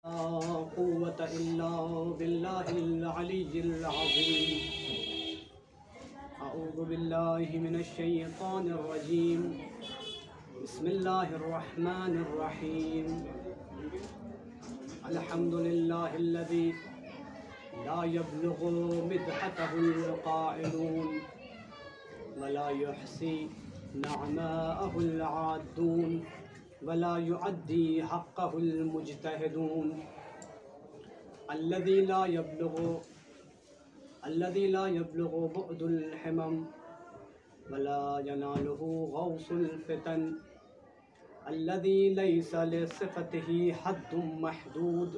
क़ुव्वता इल्ला बिल्लाहिल अलिय्यिल अज़ीम। अऊज़ु बिल्लाहि मिनश शैतानिर रजीम। बिस्मिल्लाहिर रहमानिर रहीम। अल्हम्दुलिल्लाहिल्लज़ी ला यब्लुगु मिदहतहुल क़ाइलून वला युहसी नअमाअहुल आद्दून वला युअद्दी हक़्क़हुल मुज्तहिदून। अल्लज़ी ला यब्लुगु बुअदुल हिमम वला यनालुहु गौसुल फितन। अल्लज़ी लैसा लिसिफ़तिही हद्दुम महदूद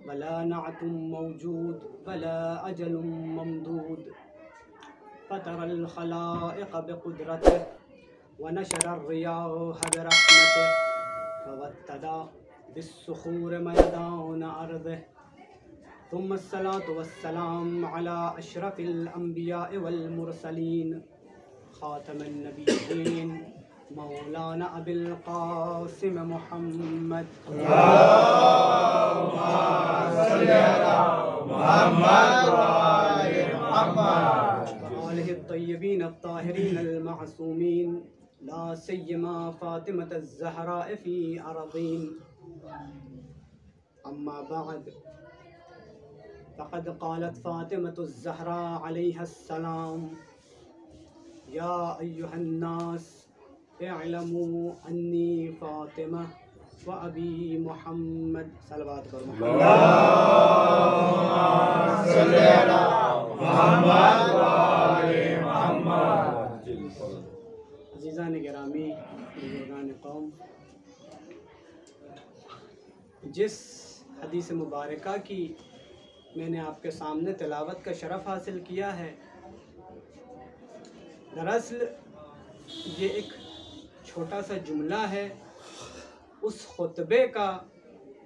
वला नअतुम मौजूद वला अजलुम ममदूद। फ़तरल ख़लाइक़ बिक़ुदरतिही व नशरर रियाह बिरहमतिही फवत्तदा बिस्सुखूर मैदान अर्दिही। सुम्मस्सलातु वस्सलाम अला अशरफिल अंबियाइ वल मुरसलीन खातमिन नबिय्यीन मौलाना अबिल क़ासिम मुहम्मद अल्लाहुम्मा सल्लि अला मुहम्मद व आलि मुहम्मद व आलिहि तय्यबीन अत्ताहिरीन अल मअसूमीन ला सय्यमा फ़ातिमत ज़हरा फ़ी अरज़ीन। अम्मा बअद फ़क़द क़ालत फ़ातिमतु ज़हरा अलैहिस्सलाम या अय्युहन्नास इअलमू अन्नी फ़ातिमा व अबी मुहम्मद सल्लल्लाहु अलैहि वसल्लम। अज़ीज़ान गिरामी, बुज़ुर्गान क़ौम, जिस हदीस मुबारका की मैंने आपके सामने तिलावत का शरफ़ हासिल किया है, दरअसल ये एक छोटा सा जुमला है उस खुतबे का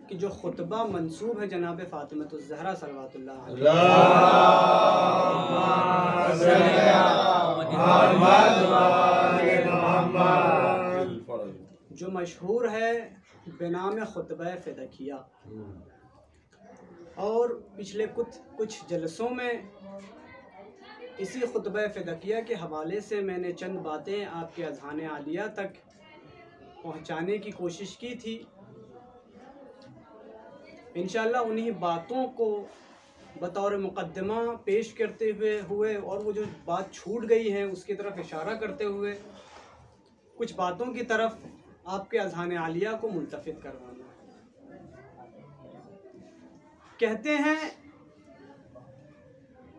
कि जो खुतबा मंसूब है जनाब फ़ातिमतुज़ ज़हरा सल्लल्लाहु अलैहि वसल्लम, जो मशहूर है बेनाम खुतबा फ़िदकिया। और पिछले कुछ जलसों में इसी खुतबा फ़िदकिया के हवाले से मैंने चंद बातें आपके अज़हान आलिया तक पहुँचाने की कोशिश की थी। इंशाअल्लाह उन्हीं बातों को बतौर मुक़द्दमा पेश करते हुए और वो जो बात छूट गई है उसकी तरफ इशारा करते हुए कुछ बातों की तरफ आपके अज़हान आलिया को मुल्तफ़ित करवाना। कहते हैं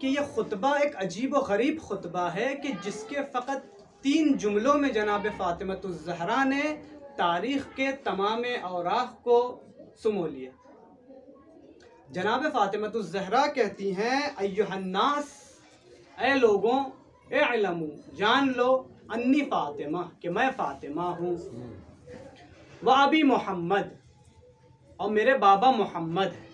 कि यह खुतबा एक अजीब व गरीब खुतबा है कि जिसके फ़कत 3 जुमलों में जनाब फ़ातिमतुज़ ज़हरा ने तारीख़ के तमाम औराक़ को सुमो लिया। जनाब फ़ातिमतुज़ ज़हरा कहती हैं, अय्युहन्नास, ए लोगों, इअलमू, जान लो, अन्नी फ़ातिमा, कि मैं फ़ातिमा हूँ, व अबी मोहम्मद, और मेरे बाबा मोहम्मद हैं।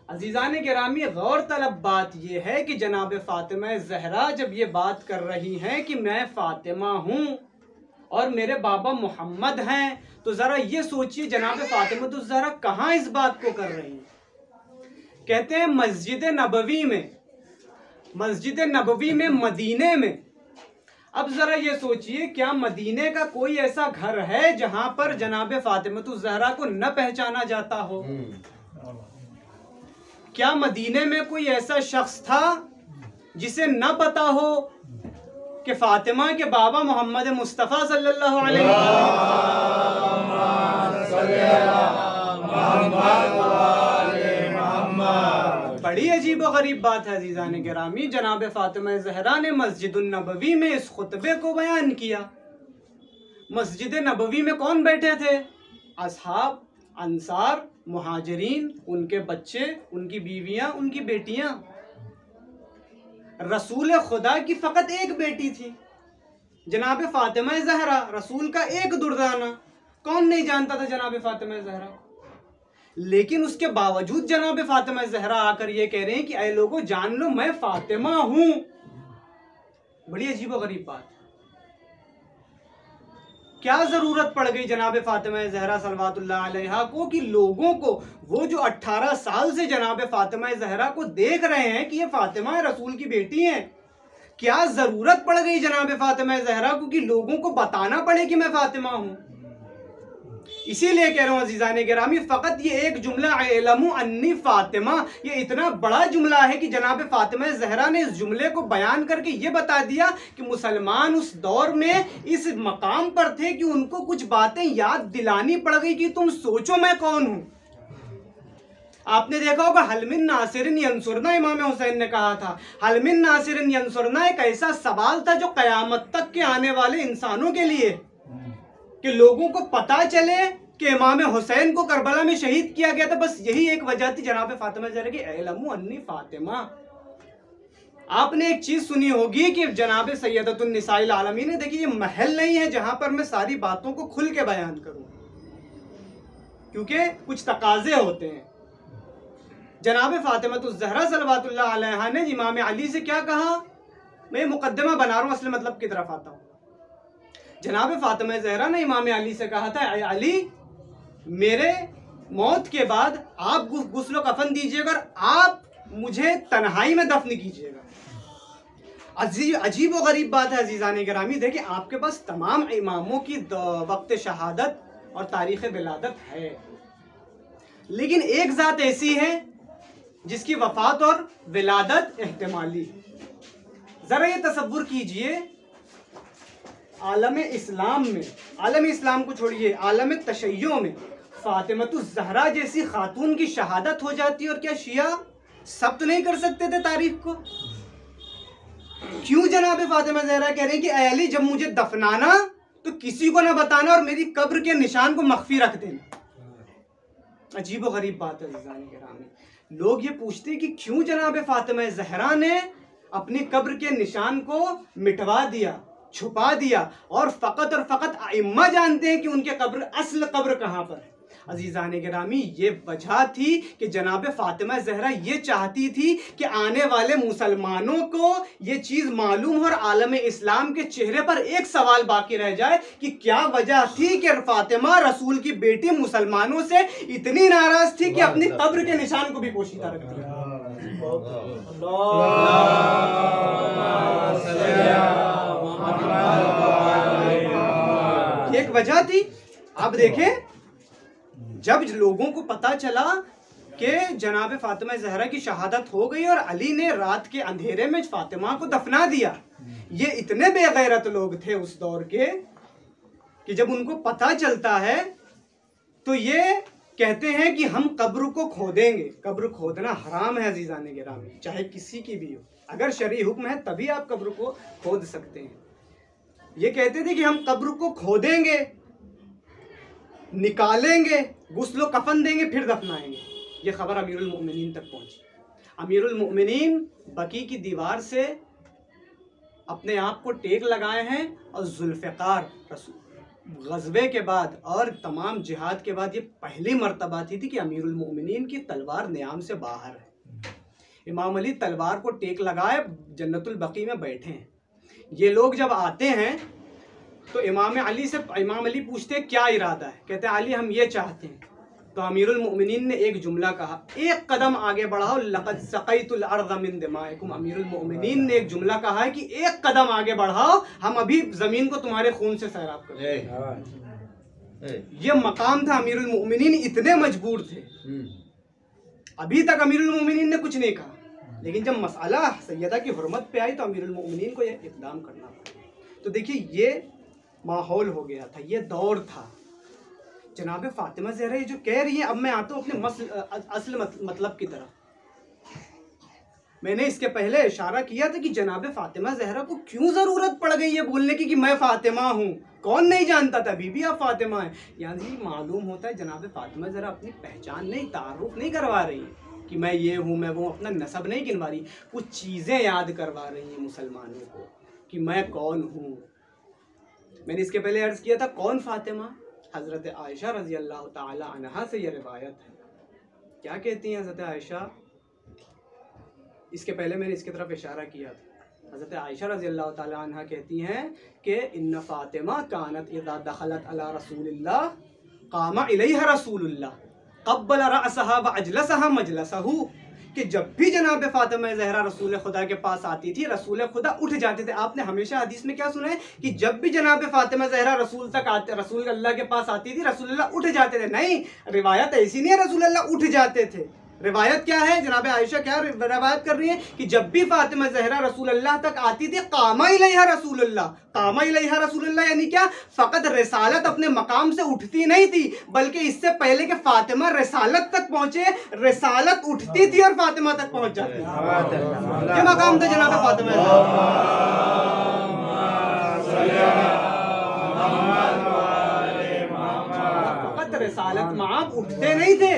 अज़ीज़ान गिरामी, गौर तलब बात यह है कि जनाब फ़ातिमा ज़हरा जब ये बात कर रही हैं कि मैं फ़ातिमा हूँ और मेरे बाबा मोहम्मद हैं, तो ज़रा ये सोचिए जनाब फ़ातिमतुज़ ज़हरा कहाँ इस बात को कर रही हैं। कहते हैं मस्जिद नबवी में मदीने में। अब ज़रा ये सोचिए, क्या मदीने का कोई ऐसा घर है जहाँ पर जनाब फ़ातिमतुज़ ज़हरा को न पहचाना जाता हो? क्या मदीने में कोई ऐसा शख्स था जिसे न पता हो कि फ़ातिमा के बाबा मोहम्मद मुस्तफ़ा सल्लल्लाहु अलैहि वसल्लम? बड़ी अजीब व गरीब बात है अज़ीज़ान गिरामी। जनाब फ़ातिमा ज़हरा ने मस्जिदुन नबवी में इस खुतबे को बयान किया। मस्जिद नबवी में कौन बैठे थे? असहाब, अंसार, मुहाजिरीन, उनके बच्चे, उनकी बीवियां, उनकी बेटियां। रसूल खुदा की फ़कत एक बेटी थी, जनाब फ़ातिमा ज़हरा, रसूल का एक दुर्दाना। कौन नहीं जानता था जनाब फ़ातिमा ज़हरा? लेकिन उसके बावजूद जनाब फ़ातिमा ज़हरा आकर ये कह रहे हैं कि ऐ लोगों, जान लो, मैं फ़ातिमा हूँ। बड़ी अजीब व गरीब बात। क्या ज़रूरत पड़ गई जनाब फ़ातिमा ज़हरा सल्लल्लाहु अलैहा को कि लोगों को, वो जो 18 साल से जनाब फ़ातिमा ज़हरा को देख रहे हैं कि ये फ़ातिमा रसूल की बेटी हैं, क्या ज़रूरत पड़ गई जनाब फ़ातिमा ज़हरा को कि लोगों को बताना पड़े कि मैं फ़ातिमा हूँ। इसीलिए कह रहा हूँ अज़ीज़ाने गिरामी, फ़कत ये एक जुमला इलमु अन्नी फ़ातिमा, ये इतना बड़ा जुमला है कि जनाब फ़ातिमा ज़हरा ने इस जुमले को बयान करके ये बता दिया कि मुसलमान उस दौर में इस मकाम पर थे कि उनको कुछ बातें याद दिलानी पड़ गई कि तुम सोचो मैं कौन हूँ। आपने देखा होगा हलमिन नासिरिन यंसुरना, इमाम हुसैन ने कहा था हलमिन नासिरिन यंसुरना एक ऐसा सवाल था जो क़यामत तक के आने वाले इंसानों के लिए, कि लोगों को पता चले कि इमाम हुसैन को करबला में शहीद किया गया था। बस यही एक वजह थी जनाब फ़ातिमा ज़हरा की इल्मु अन्नी फ़ातिमा। आपने एक चीज सुनी होगी कि जनाब सैयदतुन निसाइल आलमीन, देखिए ये महल नहीं है जहां पर मैं सारी बातों को खुल के बयान करूं, क्योंकि कुछ तकाजे होते हैं। जनाब फ़ातिमा ज़हरा सल्लल्लाहु अलैहा ने इमाम अली से क्या कहा, मैं मुकद्दमा बना रहा हूं, असल मतलब की तरफ आता हूं। जनाब फ़ातिमा ज़हरा ने इमाम अली से कहा था, अली मेरे मौत के बाद आप गुस्ल कफन दीजिएगा और आप मुझे तन्हाई में दफन कीजिएगा। अजीब व गरीब बात है अजीज़ान गिरामी, देखिए आपके पास तमाम इमामों की वक्त शहादत और तारीख़ विलादत है, लेकिन एक ज़ात ऐसी है जिसकी वफ़ात और विलादत एहतिमाली। ज़रा ये तसव्वुर कीजिए, आलम इस्लाम में, आलम इस्लाम को छोड़िए, आलम तशय्यो में फ़ातिमतुज़ ज़हरा जैसी खातून की शहादत हो जाती है, और क्या शिया सब्त नहीं कर सकते थे तारीख को? क्यों जनाब फ़ातिमा ज़हरा कह रहे हैं कि अली जब मुझे दफनाना तो किसी को ना बताना और मेरी कब्र के निशान को मख्फी रख देना। अजीब व गरीब बात है अज़ीज़ान किराम। लोग ये पूछते हैं कि क्यों जनाब फ़ातिमा ज़हरा ने अपनी कब्र के निशान को मिटवा दिया, छुपा दिया, और फ़कत आइम्मा जानते हैं कि उनके कब्र, असल कब्र कहाँ पर है। अजीज़ान गिरामी, ये वजह थी कि जनाब फ़ातिमा ज़हरा ये चाहती थी कि आने वाले मुसलमानों को ये चीज़ मालूम हो और आलम इस्लाम के चेहरे पर एक सवाल बाकी रह जाए कि क्या वजह थी कि फ़ातिमा रसूल की बेटी मुसलमानों से इतनी नाराज़ थी कि अपनी कब्र के निशान को भी पोशीदा रख दिया। एक वजह थी। आप देखें, जब लोगों को पता चला कि जनाब फ़ातिमा ज़हरा की शहादत हो गई और अली ने रात के अंधेरे में फ़ातिमा को दफना दिया, ये इतने बेगैरत लोग थे उस दौर के कि जब उनको पता चलता है तो ये कहते हैं कि हम कब्र को खोदेंगे। कब्र खोदना हराम है अजीज़ान गिरामी, चाहे किसी की भी हो। अगर शरई हुक्म है तभी आप कब्र को खोद सकते हैं। ये कहते थे कि हम कब्र को खोदेंगे, निकालेंगे, गुस्लो कफन देंगे, फिर दफनाएंगे। ये खबर अमीरुल मोमिनीन तक पहुंची। अमीरुल मोमिनीन बकी की दीवार से अपने आप को टेक लगाए हैं और जुल्फ़िकार गज़वे के बाद और तमाम जिहाद के बाद ये पहली मर्तबा थी कि अमीरुल मोमिनीन की तलवार नियाम से बाहर है। इमाम अली तलवार को टेक लगाए जन्नतुल बकी में बैठे हैं। ये लोग जब आते हैं तो इमाम अली पूछते हैं क्या इरादा है, कहते हैं अली हम ये चाहते हैं। तो अमीरुल मोमिनीन ने एक जुमला कहा, एक कदम आगे बढ़ाओ, लक़द सक़ैतुल अर्ज़ मिन दिमाइकुम। अमीरुल मोमिनीन ने एक जुमला कहा है कि एक कदम आगे बढ़ाओ, हम अभी ज़मीन को तुम्हारे खून से सैराब करेंगे। ये मकाम था, अमीरुल मोमिनीन इतने मजबूर थे। अभी तक अमीरुल मोमिनीन ने कुछ नहीं कहा, लेकिन जब मसाला सैयदा की हुर्मत पे आई तो अमीरुल मोमिनीन को यह इक़दाम करना पड़ा। तो देखिए ये माहौल हो गया था, ये दौर था। जनाब फ़ातिमा ज़हरा जो कह रही है, अब मैं आता हूँ अपने असल मतलब की तरफ। मैंने इसके पहले इशारा किया था कि जनाब फ़ातिमा ज़हरा को क्यों ज़रूरत पड़ गई है बोलने की कि मैं फ़ातिमा हूँ। कौन नहीं जानता था, बीबी आप फ़ातिमा हैं। यानी मालूम होता है जनाब फ़ातिमा ज़हरा अपनी पहचान नहीं, तारुफ नहीं करवा रही कि मैं ये हूँ, मैं वो, अपना नसब नहीं गिनवा रही, कुछ चीज़ें याद करवा रही हैं मुसलमानों को कि मैं कौन हूँ। मैंने इसके पहले अर्ज़ किया था कौन फ़ातिमा, हज़रत आयशा रज़ी अल्लाह ताला अन्हा से यह रिवायत है। क्या कहती हैं हज़रत आयशा, इसके पहले मैंने इसकी तरफ इशारा किया था हज़रत आयशा रज़ी अल्लाह ताला अन्हा कहती हैं कि इन्न फ़ातिमा कानत इज़ा दखलत अला रसूलिल्लाह क़ामा इलैहा रसूलुल्लाह क़ब्बल रअसहा व अजलसहा मजलसहू, कि जब भी जनाब फ़ातिमा ज़हरा रसूल खुदा के पास आती थी रसूल खुदा उठ जाते थे। आपने हमेशा हदीस में क्या सुना है कि जब भी जनाब फ़ातिमा ज़हरा रसूल अल्लाह के पास आती थी रसूल अल्लाह उठ जाते थे। नहीं, रिवायत ऐसी नहीं है रसूल अल्लाह उठ जाते थे। रिवायत क्या है, जनाब आयशा क्या रिवायत कर रही है कि जब भी फातिमा ज़हरा रसूल अल्लाह तक आती थी कामा इलैहा रसूलुल्लाह, कामा इलैहा रसूलुल्लाह यानी क्या, फ़कत रिसालत अपने मकाम से उठती नहीं थी, बल्कि इससे पहले कि फातिमा रिसालत तक पहुंचे रिसालत उठती थी और फातिमा तक पहुंच जाती थी। ये मकाम था जनाब फातिमा। फ़कत रिसालत माप उठते नहीं थे।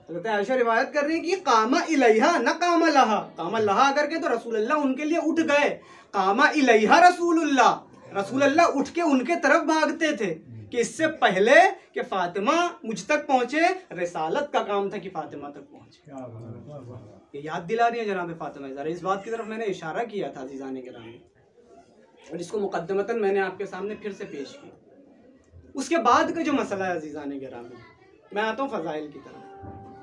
हज़रत आयशा रिवायत कर रही है कि कामा इलैहा न कामा लहा, कामा लहा अगर के तो रसूल अल्लाह उनके लिए उठ गए, कामा इलैहा रसूलुल्लाह, रसूल अल्लाह उठ के उनके तरफ भागते थे कि इससे पहले कि फातिमा मुझ तक पहुंचे रिसालत का काम था कि फातिमा तक पहुंचे। ये याद दिला रही है जनाब फातिमा ज़हरा। इस बात की तरफ मैंने इशारा किया था अज़ीज़ान गिरामी, और इसको मुक़द्दमतन मैंने आपके सामने फिर से पेश किया। उसके बाद का जो मसला है अज़ीज़ान गिरामी, मैं आता हूँ फ़ज़ाइल की तरफ।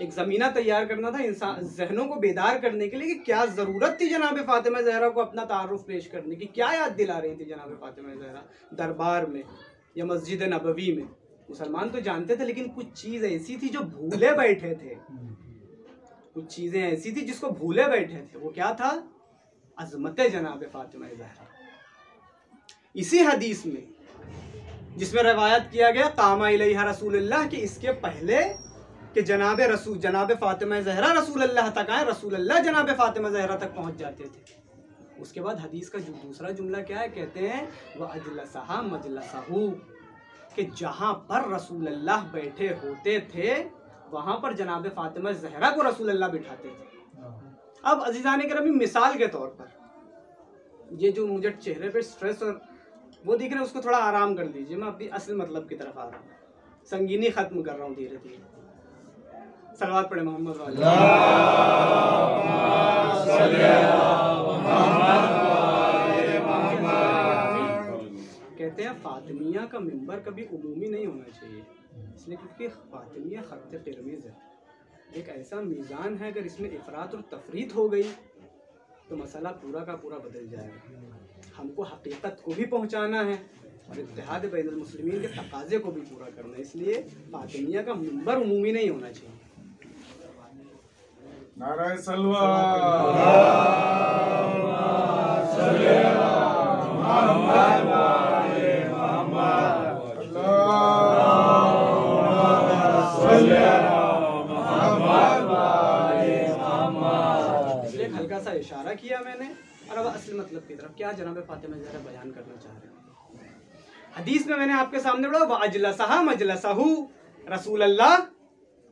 एक ज़मीना तैयार करना था इंसान जहनों को बेदार करने के लिए कि क्या ज़रूरत थी जनाब फ़ातिमा ज़हरा को अपना तारुफ पेश करने की, क्या याद दिला रही थी जनाब फ़ातिमा ज़हरा दरबार में या मस्जिद नबवी में। मुसलमान तो जानते थे, लेकिन कुछ चीज़ ऐसी थी जो भूले बैठे थे, कुछ चीज़ें ऐसी थी जिसको भूले बैठे थे। वो क्या था, अज़मत जनाब फ़ातिमा ज़हरा। इसी हदीस में जिसमें रवायत किया गया कामा इलैहा रसूलुल्लाह, कि इसके पहले कि जनाब फ़ातिमा ज़हरा रसूल अल्लाह तक आए, रसूल अल्लाह जनाब फ़ातिमा ज़हरा तक पहुंच जाते थे। उसके बाद हदीस का दूसरा जुमला क्या है, कहते हैं व अजलसहा मजलसहू, कि जहाँ पर रसूल अल्लाह बैठे होते थे वहाँ पर जनाब फ़ातिमा ज़हरा को रसूल अल्लाह बिठाते थे। अब अज़ीज़ान गिरामी मिसाल के तौर पर, ये जो मुझे चेहरे पे स्ट्रेस और वो दिख रहे हैं उसको थोड़ा आराम कर लीजिए, मैं अपनी असल मतलब की तरफ आ रहा हूँ, संगीनी ख़त्म कर रहा हूँ धीरे धीरे। सलवात पढ़े मोहम्मद वाले। कहते हैं फातिमिया का मिंबर कभी उमूमी नहीं होना चाहिए, इसलिए क्योंकि फातिमिया खत्ते तिरमिज़ है, एक ऐसा मीज़ान है अगर इसमें इफ़रात और तफरीत हो गई तो मसला पूरा का पूरा बदल जाएगा। हमको हकीकत को भी पहुंचाना है और इत्तेहाद बैनुल मुस्लिमीन के तकाज़े को भी पूरा करना है, इसलिए फातिमिया का मिंबर उमूमी नहीं होना चाहिए। नाराए सलवा हल्का सा इशारा किया मैंने, और अब असल मतलब की तरफ क्या जनाब फातिमा ज़हरा बयान करना चाह रहे हैं। हदीस में मैंने आपके सामने पढ़ा व अजलसहा मजलसहू, रसूल अल्लाह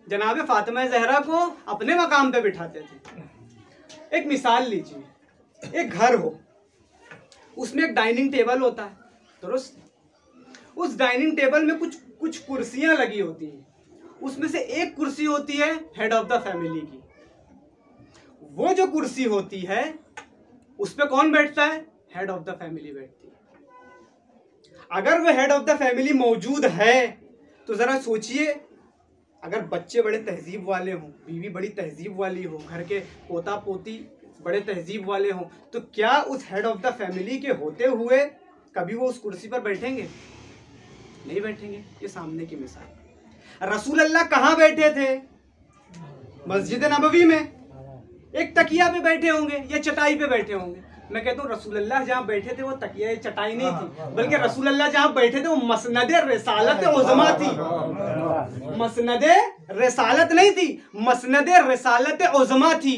जनाब फातिमा ज़हरा को अपने मकाम पे बिठाते थे। एक मिसाल लीजिए, एक घर हो, उसमें एक डाइनिंग टेबल होता है, दुरुस्त। उस डाइनिंग टेबल में कुछ कुर्सियां लगी होती हैं, उसमें से एक कुर्सी होती है हेड ऑफ द फैमिली की। वो जो कुर्सी होती है उस पे कौन बैठता है, हेड ऑफ द फैमिली बैठती है। अगर वो हेड ऑफ द फैमिली मौजूद है तो जरा सोचिए, अगर बच्चे बड़े तहजीब वाले हों, बीवी बड़ी तहजीब वाली हो, घर के पोता पोती बड़े तहजीब वाले हों, तो क्या उस हेड ऑफ द फैमिली के होते हुए कभी वो उस कुर्सी पर बैठेंगे? नहीं बैठेंगे। ये सामने की मिसाल। रसूल अल्लाह कहाँ बैठे थे? मस्जिद नबवी में। एक तकिया पे बैठे होंगे या चटाई पे बैठे होंगे। मैं कहता हूँ रसूल अल्लाह जहाँ बैठे थे वो तकिया या चटाई नहीं थी, बल्कि रसूल अल्लाह जहाँ बैठे थे वो मसनद रिसालत उज़्मा थी। मसनद रिसालत नहीं थी, मसनद रिसालत उज़्मा थी।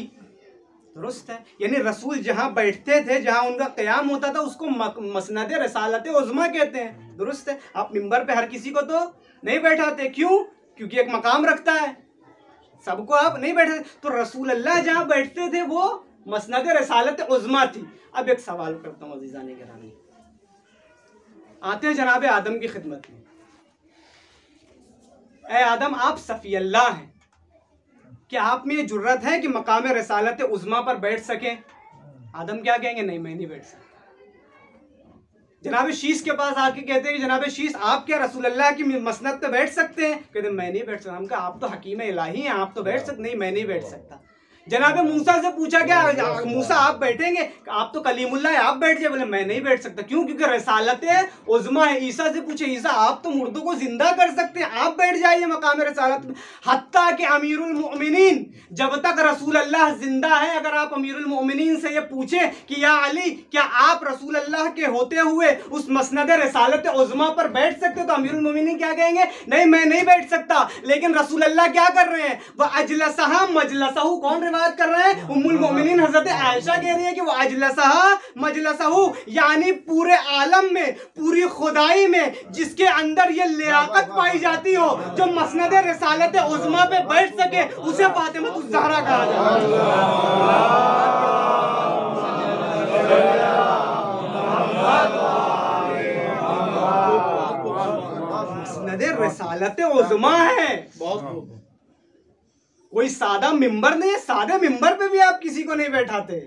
दुरुस्त है, यानी रसूल जहाँ बैठते थे, जहाँ उनका क़याम होता था, उसको मसनद रिसालत उज़्मा कहते हैं। दुरुस्त है। आप मिंबर पे हर किसी को तो नहीं बैठाते, क्यों? क्योंकि एक मकाम रखता है, सबको आप नहीं बैठे। तो रसूल अल्लाह जहाँ बैठते थे वो मसनद रिसालत उज़्मा थी। अब एक सवाल करता हूँ अज़ीज़ान गिरामी, आते हैं जनाब आदम की खिदमत में। ए आदम, आप सफ़ी अल्लाह हैं, क्या आप में ये जुर्रत है कि मकाम रिसालत उज़्मा पर बैठ सकें? आदम क्या कहेंगे, नहीं मैं नहीं बैठ सकता। जनाब शीश के पास आके कहते हैं कि जनाब शीश आप क्या रसूल अल्लाह की मसनद पे बैठ सकते हैं? कहते मैं नहीं बैठ सकता। हम कहा आप तो हकीम इलाही हैं, आप तो बैठ सकते। नहीं मैं नहीं बैठ सकता। जनाब मूसा से पूछा क्या, मूसा आप बैठेंगे? आप तो कलीमुल्लाह है, आप बैठ जाए। बोले मैं नहीं बैठ सकता। क्यों? क्योंकि रिसालत उज़्मा है। ईसा से पूछे, ईसा आप तो मुर्दों को जिंदा कर सकते हैं, आप बैठ जाइए मकाम रिसालत में। हत्ता कि अमीरुल मोमिनीन, जब तक रसूल अल्लाह जिंदा है, अगर आप अमीरुल मोमिनीन से ये पूछे कि या अली क्या आप रसूल अल्लाह के होते हुए उस मसनद रिसालत उज़्मा पर बैठ सकते? तो अमीरुल मोमिनीन क्या कहेंगे, नहीं मैं नहीं बैठ सकता। लेकिन रसूल अल्लाह क्या कर रहे हैं, वह अजलसहा मजलसहु, कौन कर रहे हैं? उम्मुल मोमिनीन हजरत आयशा कह रही है कि वो अजलसहा मजलसहु, यानी पूरे आलम में, पूरी खुदाई में जिसके अंदर ये लियाकत पाई जाती हो, जो मसनद रिसालत उज़्मा पे बैठ सके, उसे फातिमा ज़हरा कहा जाता है। मसनद रिसालत उज़्मा है, कोई सादा मिंबर नहीं है। सादे मिंबर पे भी आप किसी को नहीं बैठाते।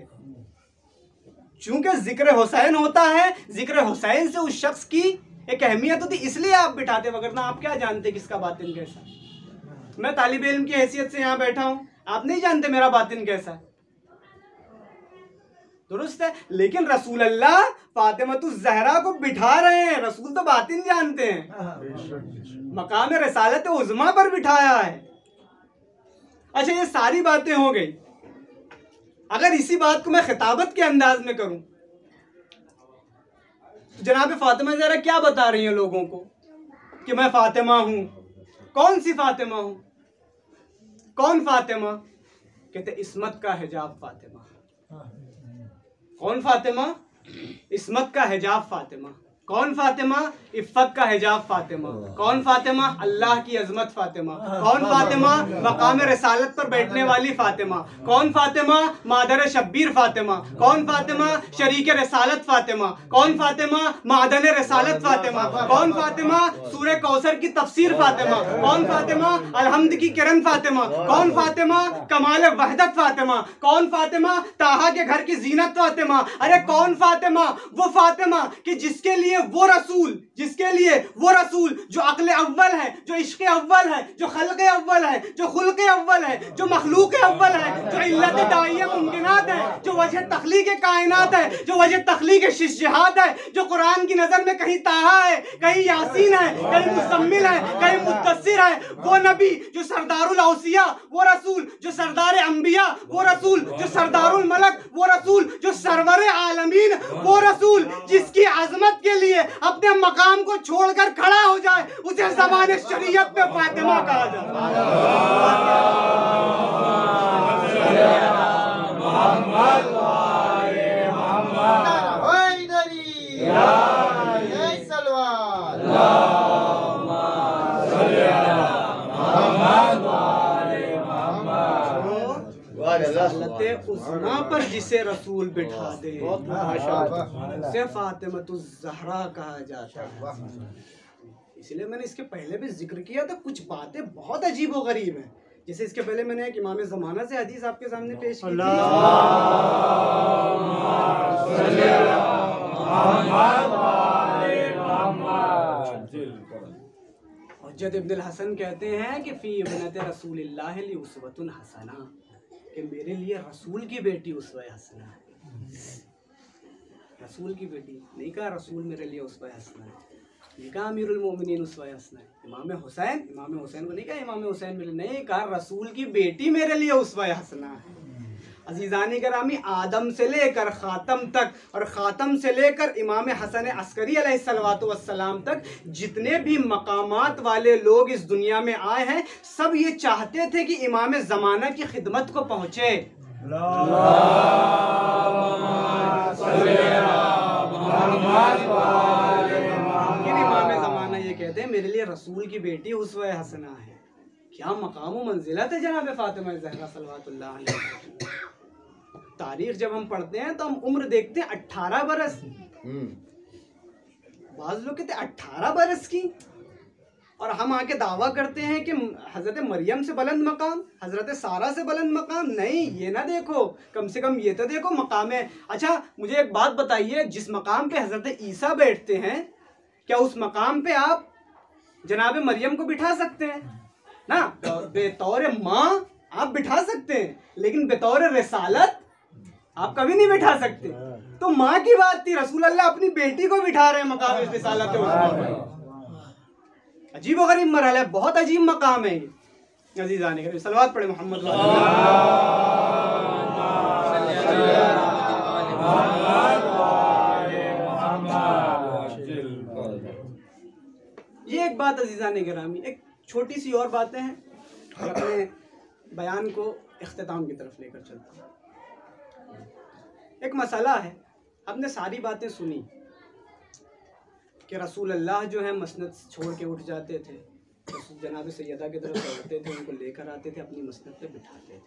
चूंकि जिक्र हुसैन होता है, जिक्र हुसैन से उस शख्स की एक अहमियत होती, इसलिए आप बिठाते, वगरना आप क्या जानते किसका बातिन कैसा। मैं तालिब इल्म की हैसियत से यहाँ बैठा हूँ, आप नहीं जानते मेरा बातिन कैसा है, दुरुस्त है। लेकिन रसूल अल्लाह फातिमतुज़ ज़हरा को बिठा रहे हैं, रसूल तो बातिन जानते हैं, मकाम रिसालत उज़्मा पर बिठाया है। अच्छा ये सारी बातें हो गई। अगर इसी बात को मैं खिताबत के अंदाज में करूं तो जनाब फातिमा ज़हरा क्या बता रही हैं लोगों को कि मैं फातिमा हूं। कौन सी फातिमा हूं? कौन फातिमा? कहते इस्मत का हिजाब फातिमा। कौन फातिमा? इस्मत का हिजाब फातिमा। कौन फातिमा? इफ़्फ़त का हिजाब फातिमा। कौन फातिमा? अल्लाह की अजमत फातिमा। कौन फातिमा? मकाम रिसालत पर बैठने वाली फातिमा। कौन फातिमा? मादर शब्बीर फातिमा। कौन फातिमा? शरीक रिसालत फातिमा। कौन फातिमा? मादन रिसालत फातिमा। कौन फातिमा? सूरह कौसर की तफसीर फातिमा। कौन फातिमा? अलहम्द की किरण फातिमा। कौन फातिमा? कमाल वहदत फातिमा। कौन फातिमा? ताहा के घर की जीनत फातिमा। अरे कौन फातिमा? वो फातिमा कि जिसके लिए वो रसूल, जिसके लिए वो रसूल जो अक्ल अव्वल है, जो इश्क़ अव्वल है, जो खल्क़ अव्वल है, जो खुल्क़ अव्वल है, जो मखलूक़ अव्वल है, जो इल्लत दाइया मुमकिनात है, जो वजह तख्लीक़ कायनात है, जो वजह तख्लीक़ शिजहात है, जो कुरान की नज़र में कहीं ताहा है, कहीं यासीन है, कहीं मुज़म्मिल है, कहीं मुद्दस्सिर है, वो नबी जो सरदारुल औसिया, वो रसूल जो सरदार अंबिया, वो रसूल जो सरदारुल मलक, वो रसूल जो सरवर आलमीन, वो रसूल जिसकी अजमत के लिए अपने मकाम को छोड़कर खड़ा हो जाए, उसे ज़माने शरीयत में फातिमा कहा जाता उज़्मा पर जिसे रसूल बिठा दे उसे फातिमतुज़ ज़हरा कहा जाता है। इसलिए मैंने इसके पहले भी जिक्र किया था, कुछ बातें बहुत अजीब व गरीब हैं। जैसे इसके पहले मैंने एक इमाम ज़माना से हदीस आपके सामने पेश की थी। हुज्जत इब्नुल हसन कहते हैं कि फी इब्नत रसूलिल्लाह ली उसवतुन हसना, कि मेरे लिए रसूल की बेटी उसवा हसना है। रसूल की बेटी नहीं कहा, रसूल मेरे लिए उसवा हसना है, नहीं कहा अमीरुल मोमिनीन उसवा हसना है। इमाम हुसैन को नहीं कहा इमाम हुसैन मेरे, नहीं कहा रसूल की बेटी मेरे लिए उसवा हसना है। अजीज़ानी करामी, आदम से लेकर ख़ातम तक और ख़ातम से लेकर इमाम हसन अस्करी अलैहिस्सलातु वस्सलाम तक जितने भी मकामात वाले लोग इस दुनिया में आए हैं, सब ये चाहते थे कि इमाम ज़माना की खिदमत को पहुँचे। इमाम ज़माना ये कहते हैं मेरे लिए रसूल की बेटी उसवा हसना है। क्या मकाम व मंजिलत है जनाब फातिमा ज़हरा सल्लल्लाहु अलैहि वसल्लम। तारीख जब हम पढ़ते हैं तो हम उम्र देखते हैं 18 बरस, बाज़ लोग कहते हैं 18 बरस की, और हम आके दावा करते हैं कि हज़रत मरियम से बुलंद मकाम, हज़रत सारा से बुलंद मकाम। नहीं, ये ना देखो, कम से कम ये तो देखो मकाम है। अच्छा मुझे एक बात बताइए, जिस मकाम पे हज़रत ईसा बैठते हैं, क्या उस मकाम पे आप जनाब मरियम को बिठा सकते हैं ना? बेतौर माँ आप बिठा सकते हैं, लेकिन बेतौर रिसालत आप कभी नहीं बिठा सकते। तो माँ की बात थी, रसूल अल्लाह अपनी बेटी को बिठा रहे हैं मकाम इस रिसालत पे। अजीब व गरीब मरहला है, बहुत अजीब मकाम है ये। अजीज़ान ने सलवात पढ़े मोहम्मद। ये एक बात अजीज़ान गिरामी। एक छोटी सी और बातें हैं और अपने बयान को इख्तिताम की तरफ लेकर चलता हूँ। एक मसला है, आपने सारी बातें सुनी कि रसूल अल्लाह जो है मसनद छोड़ के उठ जाते थे, जनाब सैयदा की तरफ दौड़ते थे, उनको लेकर आते थे, अपनी मसनद पे बिठाते थे।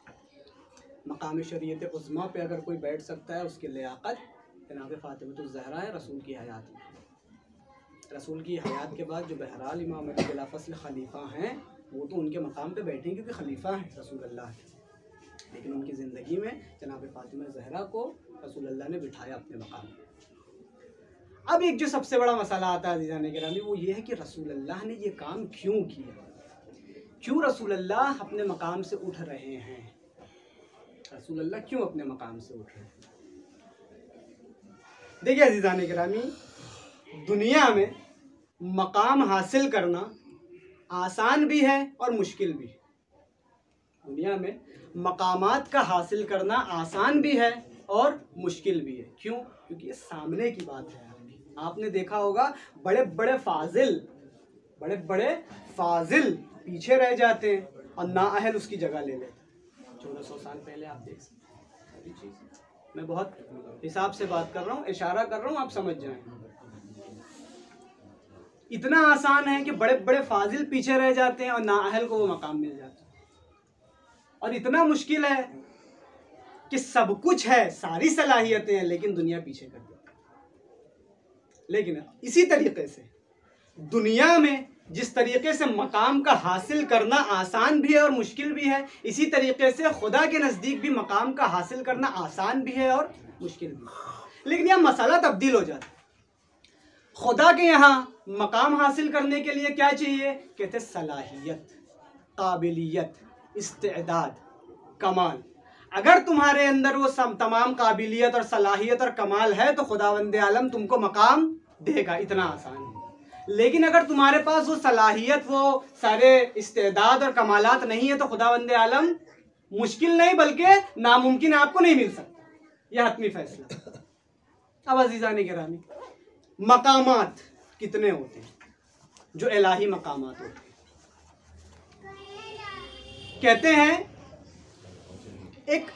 मकाम शरीयत उज़्मा पे अगर कोई बैठ सकता है, उसकी लियाकत जनाब फ़ातिमतुज़ ज़हरा है रसूल की हयात में। रसूल की हयात के बाद जो बहरहाल इमाम अली बिला फ़स्ल खलीफा हैं, वो तो उनके मकाम पे बैठे क्योंकि खलीफा हैं रसूल अल्लाह के, लेकिन उनकी ज़िंदगी में जनाब फ़ातिमा ज़हरा को रसूल अल्लाह ने बिठाया अपने मकाम पे। अब एक जो सबसे बड़ा मसला आता है अज़ीज़ान गिरामी, वो ये है कि रसूल अल्लाह ने ये काम क्यों किया, क्यों रसूल अल्लाह अपने मकाम से उठ रहे हैं, रसूल अल्लाह क्यों अपने मकाम से उठ रहे हैं। देखिए अज़ीज़ान गिरामी, दुनिया में मकाम हासिल करना आसान भी है और मुश्किल भी है। दुनिया में मकामात का हासिल करना आसान भी है और मुश्किल भी है। क्यों? क्योंकि ये सामने की बात है। आपने देखा होगा बड़े बड़े फाजिल पीछे रह जाते हैं और नाअहल उसकी जगह ले लेते हैं। 1400 साल पहले आप देख सकते हैं। मैं बहुत हिसाब से बात कर रहा हूँ, इशारा कर रहा हूँ, आप समझ जाएं। इतना आसान है कि बड़े बड़े फाजिल पीछे रह जाते हैं और नाअहल को वो मकाम मिल जाता है, और इतना मुश्किल है कि सब कुछ है, सारी सलाहियतें हैं, लेकिन दुनिया पीछे कर देती है। लेकिन इसी तरीके से दुनिया में जिस तरीके से मकाम का हासिल करना आसान भी है और मुश्किल भी है, इसी तरीके से खुदा के नज़दीक भी मकाम का हासिल करना आसान भी है और मुश्किल भी है। लेकिन यह मसला तब्दील हो जाता है। खुदा के यहाँ मकाम हासिल करने के लिए क्या चाहिए? कहते सलाहियत, काबिलियत, इस्तेदाद, कमाल। अगर तुम्हारे अंदर वो सब तमाम काबिलियत और सलाहियत और कमाल है तो खुदावंद आलम तुमको मकाम देगा, इतना आसान है। लेकिन अगर तुम्हारे पास वो सलाहियत, वो सारे इस्तेदाद और कमालात नहीं है तो खुदावंद आलम मुश्किल नहीं बल्कि नामुमकिन आपको नहीं मिल सकता। यह हतमी फैसला। अब अजीज़ान गिरामी, मकामात कितने होते हैं जो इलाही मकामात होते हैं? कहते हैं एक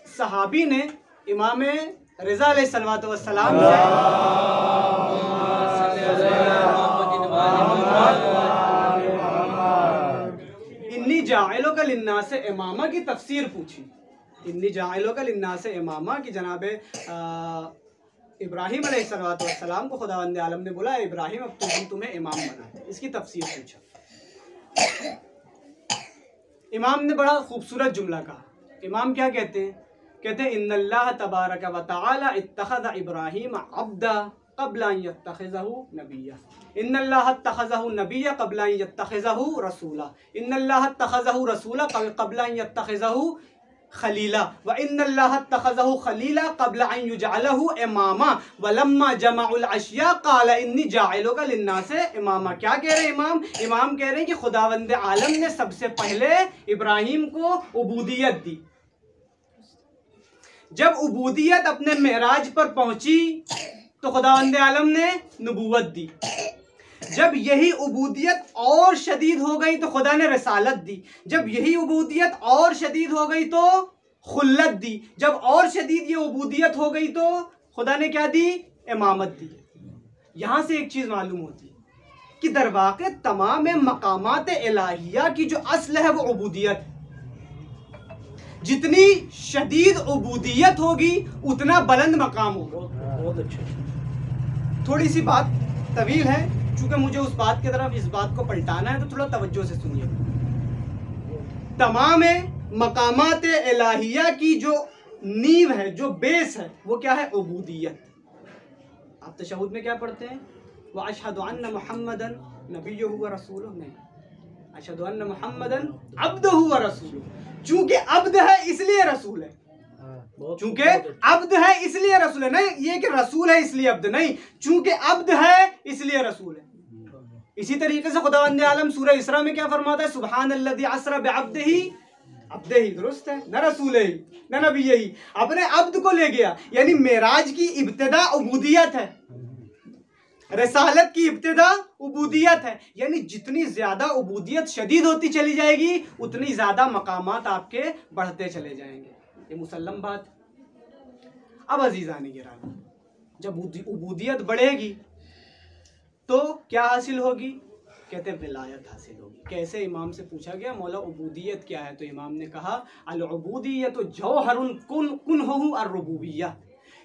सहाबी ने इमाम रज़ा अलैहिस्सलातु वस्सलाम से इन्नी जाइलुका लिन्नास इमामा की तफसीर पूछी। इन्नी जाइलुका लिन्नास इमामा की जनाब इब्राहिम अलैहिस्सलातु वस्सलाम को खुदावंद आलम ने बोला, इब्राहिम अब तुम्हें इमाम बनाते, इसकी तफसीर पूछा। इमाम ने बड़ा खूबसूरत जुमला कहा। इमाम क्या कहते हैं? कहते हैं इन्नल्लाह तबारक व तआला इत्तखज़ इब्राहीम अब्दा क़ब्ल अन यत्तखिज़हु नबिय्या। इन्नल्लाह इत्तखज़हु नबिय्या क़ब्ल अन यत्तखिज़हु रसूला। इन्नल्लाह इत्तखज़हु रसूला क़ब्ल अन यत्तखिज़हु खलीला व इन्नल्लाह इत्तखज़हु खलीला क़ब्ल अन युजअलहु इमामा व लम्मा जमअल अशिया क़ाल इन्नी जाइलुका लिन्नास इमामा। क्या कह रहे हैं इमाम? इमाम कह रहे हैं कि खुदावंद आलम ने सबसे पहले इब्राहिम को उबूदियत दी। जब उबूदियत अपने मेराज पर पहुंची तो खुदावंद आलम ने नबूवत दी। जब यही उबूदियत और शदीद हो गई तो खुदा ने रिसालत दी। जब यही उबूदियत और शदीद हो गई तो खुल्लत दी। जब और शदीद ये उबूदियत हो गई तो खुदा ने क्या दी? इमामत दी। यहाँ से एक चीज़ मालूम होती है कि दरवाक़े तमाम मकामात इलाहिया की जो असल है वो उबूदियत। जितनी शदीद उबूदियत होगी उतना बुलंद मकाम होगा। बहुत अच्छा। थोड़ी सी बात तवील है, चूंकि मुझे उस बात की तरफ इस बात को पलटाना है तो थोड़ा तवज्जो से सुनिए। तमाम मकामात इलाहिया की जो नींव है, जो बेस है, वो क्या है? उबूदियत। आप तशहुद में क्या पढ़ते हैं? व अशहदु अन्ना मुहम्मदन नबिय्युहु व रसूलुहु, नहीं, अशहदु अन्ना मुहम्मदन अब्दुहु व रसूलुहु। चूंकि अब्द है इसलिए रसूल है, चूंकि अब्द है इसलिए रसूल है, नहीं ये कि रसूल है इसलिए अब्द नहीं, चूंकि अब्द है इसलिए रसूल है। इसी तरीके से खुदावंद आलम सूरह इसरा में क्या फरमाता है? सुब्हानल्लज़ी असरा बिअब्दिही, अब्दे ही दुरुस्त है, न रसूल ही न नबी ही, अपने अब्द को ले गया। यानी मेराज की इब्तिदा उबूदियत है, रिसालत की इब्तिदा उबूदियत है। यानी जितनी ज्यादा उबूदियत शदीद होती चली जाएगी उतनी ज्यादा मकामात आपके बढ़ते चले जाएंगे, ये मुसल्लम बात। अब अजीज़ान गिरामी, जब उबूदियत बढ़ेगी तो क्या हासिल होगी? कहते हैं विलायत हासिल होगी। कैसे? इमाम से पूछा गया मौला उबूदियत क्या है, तो इमाम ने कहा अल उबूदियत जौहरुन कुनहुहु अर्रुबूबिय्यह,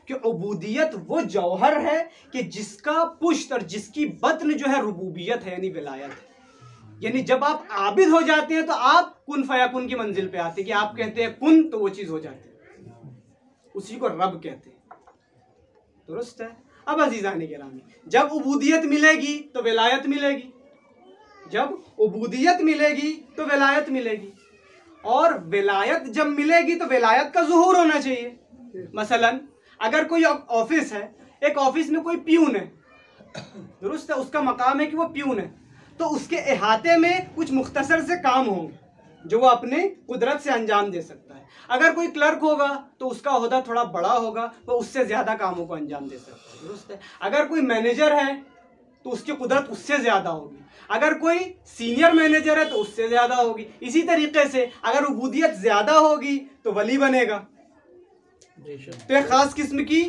कि उबूदियत वो जौहर है कि जिसका पुष्ट और जिसकी बत्न जो है रुबूबियत है, यानी विलायत है। यानी जब आप आबिद हो जाते हैं तो आप कुन फयाकुन की मंजिल पे आते हैं कि आप कहते हैं कुन तो वो चीज हो जाती है, उसी को रब कहते हैं। दुरुस्त है। अब अजीज़ान गिरामी, जब उबूदियत मिलेगी तो विलायत मिलेगी, जब उबूदियत मिलेगी तो विलायत मिलेगी, और विलायत जब मिलेगी तो विलायत का ज़ुहूर होना चाहिए। मसलन अगर कोई ऑफिस है, एक ऑफिस में कोई प्यून है, दुरुस्त है, उसका मकाम है कि वो प्यून है, तो उसके अहाते में कुछ मुख्तसर से काम होंगे जो वो अपने कुदरत से अंजाम दे सकता है। अगर कोई क्लर्क होगा तो उसका ओहदा थोड़ा बड़ा होगा, वो उससे ज़्यादा कामों को अंजाम दे सकता है। दुरुस्त है। अगर कोई मैनेजर है तो उसकी कुदरत उससे ज़्यादा होगी, अगर कोई सीनियर मैनेजर है तो उससे ज़्यादा होगी। इसी तरीके से अगर उबूदियत ज़्यादा होगी तो वली बनेगा, तो एक ख़ास किस्म की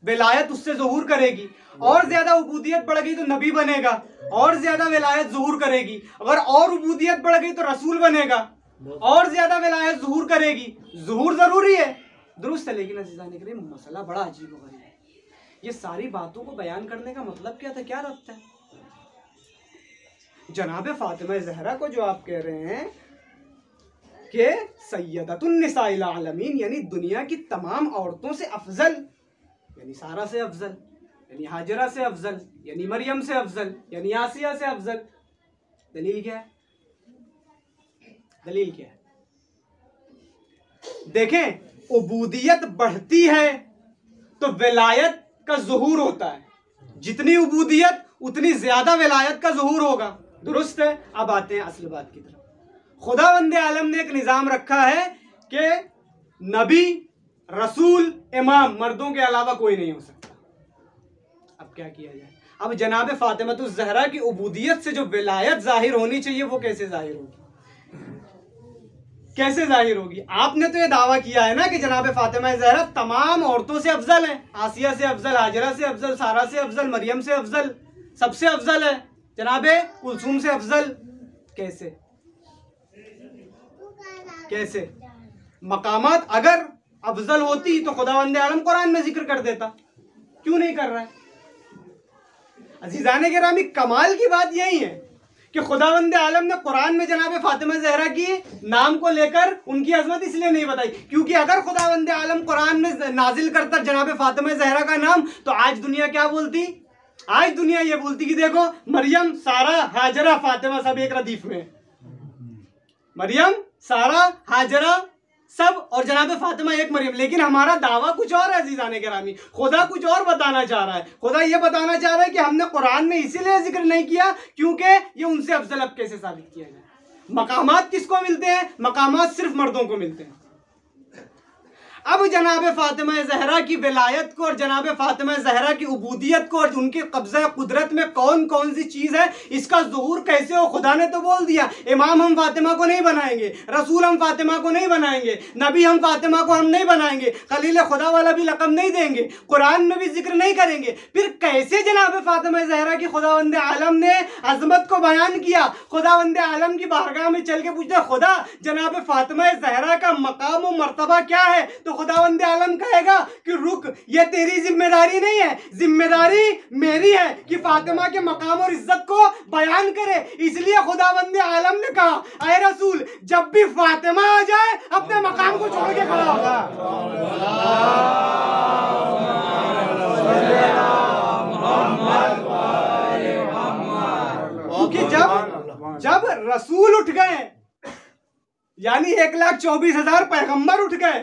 विलायत उससे ज़ुहूर करेगी। और ज़्यादा उबूदियत बढ़ गई तो नबी बनेगा, और ज़्यादा विलायत ज़ुहूर करेगी। अगर और उबूदियत बढ़ गई तो रसूल बनेगा, और ज़्यादा विलायत ज़ुहूर करेगी। ज़ुहूर ज़रूरी है, दुरुस्त है, लेकिन अज़ीज़ान गिरामी मसला बड़ा अजीब हो गया है। ये सारी बातों को बयान करने का मतलब क्या था, क्या रब्त है? जनाब फातिमा ज़हरा को जो आप कह रहे हैं कि सैयदतुन निसाइल आलमीन, यानी दुनिया की तमाम औरतों से अफजल, यानी सारा से अफजल, यानी हाजरा से अफजल, यानी मरियम से अफजल, यानी आसिया से अफजल, दलील क्या है? दलील क्या है? देखें, उबूदियत बढ़ती है तो विलायत का ज़ुहूर होता है, जितनी उबूदियत उतनी ज्यादा विलायत का ज़ुहूर होगा। दुरुस्त है। अब आते हैं असल बात की तरफ। खुदावंद आलम ने एक निज़ाम रखा है कि नबी, रसूल, इमाम मर्दों के अलावा कोई नहीं हो सकता। अब क्या किया जाए? अब जनाब फातिमा ज़हरा की उबूदियत से जो विलायत जाहिर होनी चाहिए वो कैसे जाहिर होगी? कैसे जाहिर होगी? आपने तो ये दावा किया है ना कि जनाब फातिमा ज़हरा तमाम औरतों से अफजल है, आसिया से अफजल, हाजरा से अफजल, सारा से अफजल, मरियम से अफजल, सबसे अफजल है, जनाबे कुलसूम से अफजल। कैसे? कैसे? मकामात अगर अफजल होती तो खुदावंद आलम कुरान में जिक्र कर देता, क्यों नहीं कर रहा है? अजीज़ान गिरामी, कमाल की बात यही है कि खुदावंद आलम ने कुरान में जनाब फातिमा ज़हरा की नाम को लेकर उनकी अजमत इसलिए नहीं बताई क्योंकि अगर खुदावंद आलम कुरान में नाजिल करता जनाब फातिमा ज़हरा का नाम तो आज दुनिया क्या बोलती? आज दुनिया ये बोलती कि देखो मरियम, सारा, हाजरा, फातिमा सब एक रदीफ में, मरियम, सारा, हाजरा सब और जनाब फातिमा एक मरियम। लेकिन हमारा दावा कुछ और है अजीज़ान गिरामी, खुदा कुछ और बताना चाह रहा है। खुदा ये बताना चाह रहा है कि हमने कुरान में इसीलिए जिक्र नहीं किया क्योंकि ये उनसे अफजल। अब कैसे साबित किया जाए? मकामात किसको मिलते हैं? मकामात सिर्फ मर्दों को मिलते हैं। अब जनाब फातिमा ज़हरा की विलायत को और जनाब फातिमा ज़हरा की उबूदियत को और उनके कब्ज़ा कुदरत में कौन कौन सी चीज़ है, इसका ज़ुहूर कैसे हो? खुदा ने तो बोल दिया इमाम हम फातिमा को नहीं बनाएंगे, रसूल हम फातिमा को नहीं बनाएंगे, नबी हम फातिमा को हम नहीं बनाएंगे, खलील खुदा वाला भी लक़ब नहीं देंगे, कुरान में भी जिक्र नहीं करेंगे। फिर कैसे जनाब फातिमा ज़हरा की खुदावंद आलम ने अज़मत को बयान किया? खुदावंद आलम की बारगाह में चल के पूछते खुदा जनाब फातिमा ज़हरा का मकाम व मर्तबा क्या है? तो तो खुदावंद आलम कहेगा कि रुक, ये तेरी जिम्मेदारी नहीं है, जिम्मेदारी मेरी है कि फातिमा के मकाम और इज्जत को बयान करे। इसलिए खुदावंद आलम ने कहा, अय रसूल, जब भी फातिमा आ जाए अपने मकाम को छोड़ के खड़ा होगा। क्योंकि जब रसूल उठ गए, यानी 1,24,000 पैगंबर उठ गए,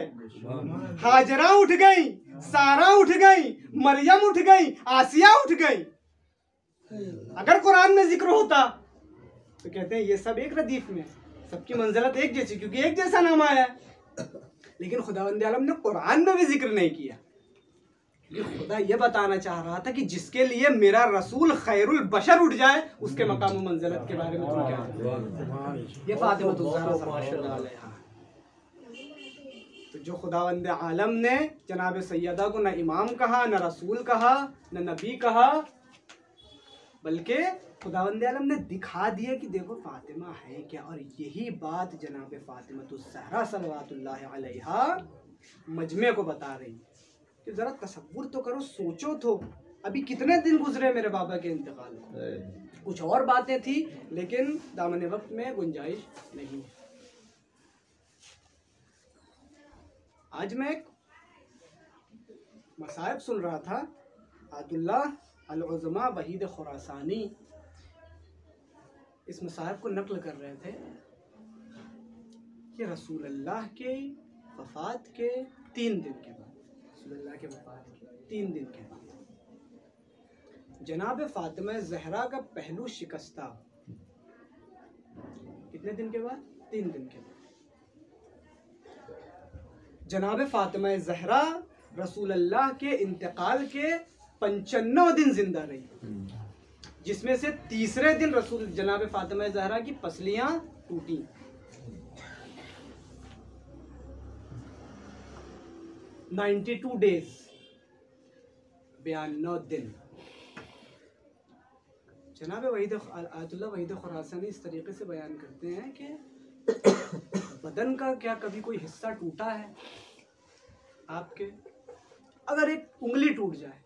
हाजरा उठ गई, सारा उठ गई, मरियम उठ गई, आसिया उठ गई। अगर कुरान में जिक्र होता तो कहते हैं ये सब एक रदीफ में, सबकी मंजिलत एक जैसी, क्योंकि एक जैसा नाम आया है। लेकिन खुदावंद आलम ने कुरान में भी जिक्र नहीं किया। खुदा ये बताना चाह रहा था कि जिसके लिए मेरा रसूल खैरुल बशर उठ जाए, उसके मकाम और मंजिलत के बारे में तुम क्या कहते? ये फातिमा सल्लल्लाहु अलैहा। तो जो खुदावंद आलम ने जनाब सैयदा को न इमाम कहा, न रसूल कहा, न नबी कहा, बल्कि खुदावंद आलम ने दिखा दिया कि देखो फातिमा है क्या। और यही बात जनाब फातिमा सल्लल्लाहु अलैहा मजमे को बता रही कि जरा तसव्वुर तो करो, सोचो तो, अभी कितने दिन गुजरे मेरे बाबा के इंतकाल को। कुछ और बातें थी लेकिन दामन वक्त में गुंजाइश नहीं। आज मैं एक मसाइब सुन रहा था, अब्दुल्लाह अल-उज़्मा वहीद खुरासानी इस मसाइब को नकल कर रहे थे कि रसूल अल्लाह के वफ़ात के 3 दिन के बाद, रसूलुल्लाह के वफ़ात के 3 दिन के बाद जनाब फातिमा ज़हरा का पहलू शिकस्ता। कितने दिन के बाद? 3 दिन के बाद जनाब फातिमा ज़हरा रसूलुल्लाह के इंतकाल के 95 दिन जिंदा रही, जिसमें से तीसरे दिन रसूल जनाब फातिमा ज़हरा की पसलियां टूटी। $92 days, 92 दिन। जनाब आयतुल्लाह वहीद खुरासानी इस तरीके से बयान करते हैं कि बदन का क्या कभी कोई हिस्सा टूटा है आपके? अगर एक उंगली टूट जाए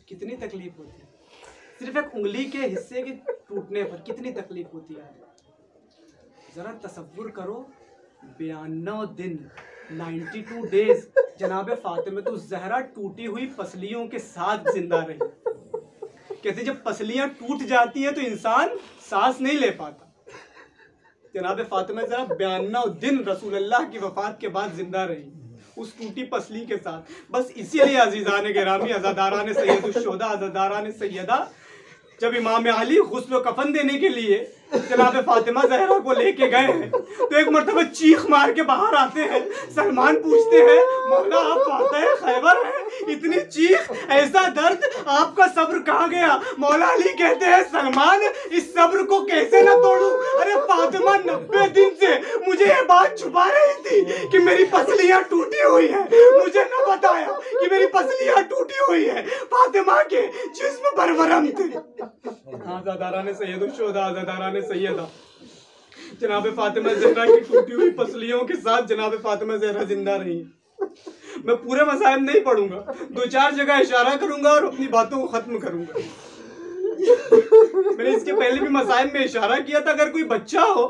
कितनी तकलीफ होती है? सिर्फ एक उंगली के हिस्से के टूटने पर कितनी तकलीफ होती है? जरा तसव्वुर करो, 92 दिन, 92 डेज जनाब फातिमा ज़हरा टूटी हुई पसलियों के साथ जिंदा रही। कहते जब पसलियां टूट जाती हैं तो इंसान सांस नहीं ले पाता। जनाब फातिमा ज़हरा 92 दिन रसूलुल्लाह की वफ़ात के बाद जिंदा रही उस टूटी पसली के साथ। बस इसीलिए अजीज़ान गिरामी, अज़ादारान सैयदुश्शुहदा, अज़ादारान सैयदा, जब इमाम अली गुस्ल कफन देने के लिए जनाब फातिमा ज़हरा को लेके गए हैं तो एक मरतबा चीख मार के बाहर आते हैं। सलमान पूछते हैं, मौला आप फातिह खैबर हैं, इतनी चीख, ऐसा दर्द, आपका सब्र कहाँ गया? मौला अली कहते हैं, सलमान इस सब्र को कैसे न तोड़ूं? अरे फातिमा 90 दिन से मुझे ये बात छुपा रही थी कि मेरी पसलियां टूटी हुई है, मुझे न बताया कि मेरी पसलियां टूटी हुई है। फातिमा के जिस्म परवरम थे। आज़ादारान सैयदुश्शुहदा, आज़ादारान सैयदा, जनाब फातिमा ज़हरा की टूटी हुई पसलियों के साथ जनाब फातिमा ज़हरा जिंदा रही। मैं पूरे मसाइब नहीं पढ़ूंगा, 2-4 जगह इशारा करूंगा और अपनी बातों को खत्म करूंगा। मैंने इसके पहले भी मसाइब में इशारा किया था, अगर कोई बच्चा हो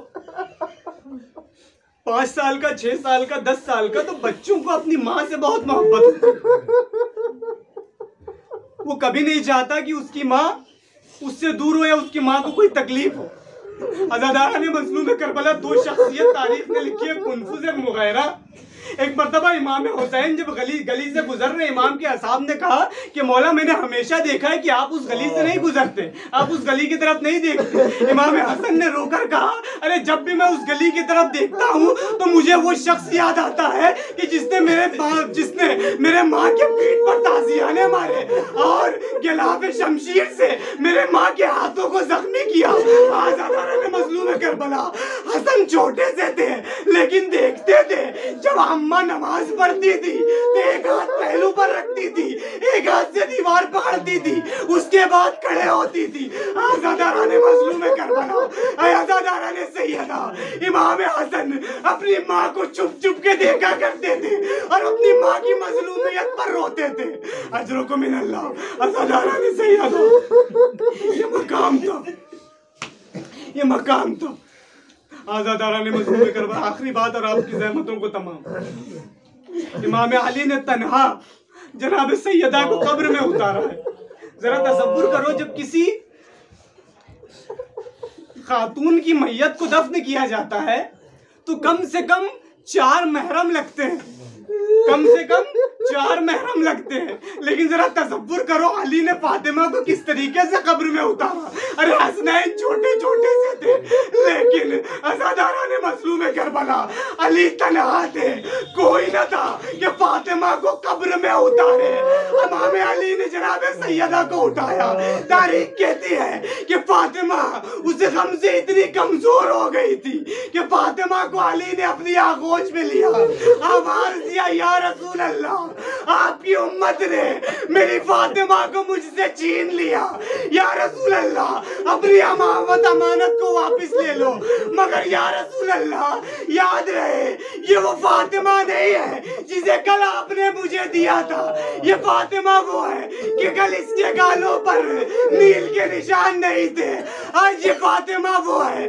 5 साल का, 6 साल का, 10 साल का, तो बच्चों को अपनी माँ से बहुत मोहब्बत होती। वो कभी नहीं चाहता कि उसकी माँ उससे दूर हो या उसकी माँ को कोई तकलीफ हो। अज़ादारान मज़लूम करबला 2 शख्सियत तारीख ने लिखी है, कुनफुज़ और मुग़ैरा। एक मरतबा इमाम हुसैन जब गली से गुजर रहे, इमाम के असहाब ने कहा कि मौला मैंने हमेशा देखा है कि आप उस गली से नहीं गुजरते, आप उस गली की तरफ नहीं देखते। इमाम हसन ने रोकर कहा, अरे जब भी मैं उस गली की तरफ देखता हूँ तो मुझे वो शख्स याद आता है कि जिसने मेरे माँ के पीठ पर ताज़ियाने मारे और गिलाफ शमशीर से मेरे माँ के हाथों को जख्मी किया। आज़ादारान मज़लूम करबला, हसन छोटे से थे लेकिन देखते थे। जब अम्मा नमाज पढ़ती थी तो एक हाथ पहलू पर रखती थी, एक हाथ से दीवार पकड़ती थी, उसके बाद खड़े होती थी। आज़ादारा ने मजलूम करबला, आज़ादारा ने सैयदा इमाम हसन अपनी माँ को चुप चुप के देखा करते थे और अपनी माँ की मजलूमियत पर रोते थे। अजरुको मिनल्लाह। आज़ादारा ने सैयदा, ये मकाम था, ये मकाम था। आज़ादारा ने मजलूम करबला। आखिरी बात और आपकी ज़हमतों को तमाम। इमाम अली ने तन्हा जनाब सैयदा को कब्र में उतारा है। जरा तसव्वुर करो, जब किसी खातून की मैयत को दफन किया जाता है तो कम से कम 4 महरम लगते हैं, कम से कम 4 महरम लगते हैं। लेकिन जरा तसव्वुर करो अली ने फातिमा को किस तरीके से कब्र में उतारा। अरे हसनैन छोटे छोटे से थे, लेकिन आज़ादारा ने मजलूम करबला, अली तन्हा थे, कोई न था कि फातिमा को कब्र में उतारे। इमाम अली ने जनाब सैयदा को उठाया। तारीख कहती है कि फातिमा उस गम से इतनी कमजोर हो गई थी कि फातिमा को अली ने अपनी आगोश में लिया, आवाज दिया, या रसूल अल्लाह, आपकी उम्मत ने मेरी फातिमा को मुझसे छीन लिया, या रसूल अल्लाह, अपनी अमानत को वापस ले लो। मगर या रसूल अल्लाह, याद रहे ये वो फातिमा नहीं है जिसे कल आपने मुझे दिया था। ये फातिमा वो है कि कल इसके गालों पर नील के निशान नहीं थे, आज ये फातिमा वो है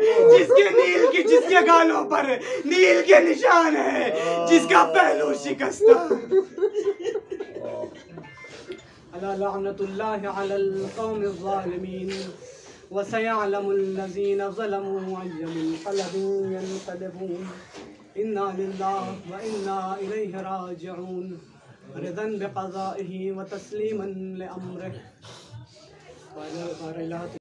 जिसके गालों पर नील के निशान है, जिसका पहलू शिकस्ता। अला लअनतुल्लाहि अलल कौमिज़ ज़ालिमीन व सयअलमुल लज़ीना ज़लमू अय्य मुनक़लबिन यनक़लिबून। इन्ना लिल्लाहि व इन्ना इलैहि राजिऊन। रिज़न बिक़ज़ाइहि व तस्लीमन लिअम्रिहि।